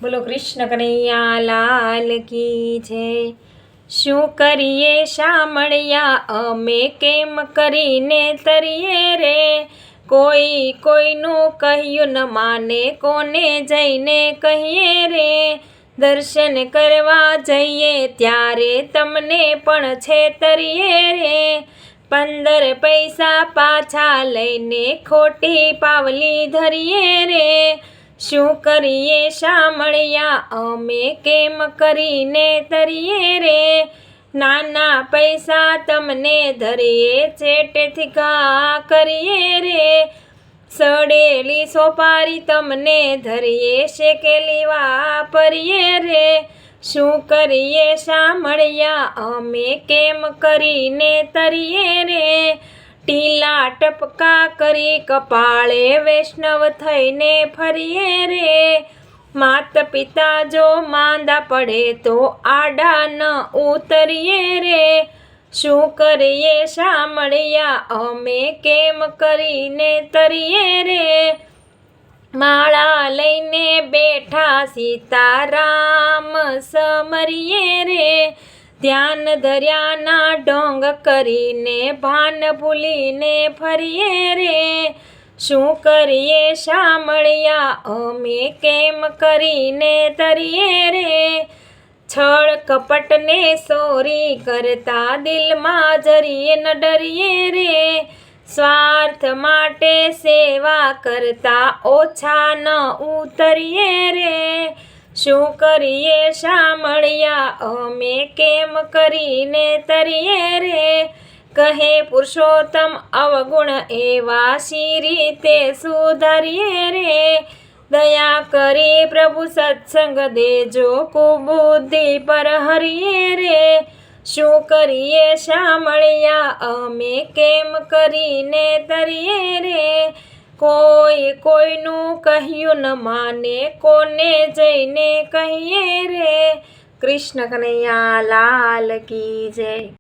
બોલો કૃષ્ણ કનૈયા લાલ કી જય। શું કરીએ શામળિયા અમે કેમ કરીને તરીએ રે। કોઈ કોઈનું કહ્યું ન માને કોને જઈને કહીએ રે। દર્શન કરવા જઈએ ત્યારે તમને પણ છેતરીએ રે। 15 પૈસા પાછા લઈને ખોટી પાવલી ધરીએ રે। શું કરીએ શામળિયા અમે કેમ કરીને તરીએ રે। નાના પૈસા તમને ધરીએ ચેટેથી ઘા કરીએ રે। સડેલી સોપારી તમને ધરીએ શેકેલી વાપરીએ રે। શું કરીએ શામળિયા અમે કેમ કરીને તરીએ રે। ટીલા ટપકા કરી કપાળે વૈષ્ણવ થઈને ફરીએ રે। માત પિતા જો માંદા પડે તો આડા ન ઉતરીએ રે। શું કરીએ શામળિયા અમે કેમ કરીને તરીએ રે। માળા લઈને બેઠા સીતારામ સમરીએ રે। ધ્યાન ધર્યાના ઢોંગ કરીને ભાન ભૂલીને ફરીએ રે। શું કરીએ શામળિયા અમે કેમ કરીને તરીએ રે। છળ કપટને સોરી કરતા દિલમાં જરીએ ન ડરીએ રે। સ્વાર્થ માટે સેવા કરતા ઓછા ન ઉતરીએ રે। શું કરીએ શામળિયા અમે કેમ કરીને તરીએ રે। કહે પુરુષોત્તમ અવગુણ એવા શી રીતે સુધારીએ રે। દયા કરી પ્રભુ સત્સંગ દેજો કુબુદ્ધિ પર હરીએ રે। શું કરીએ શામળિયા અમે કેમ કરીને તરીએ રે। કોઈ કોઈનું કહ્યું ન માને કોને જઈને કહીએ રે। કૃષ્ણ કનૈયા લાલ કી જય।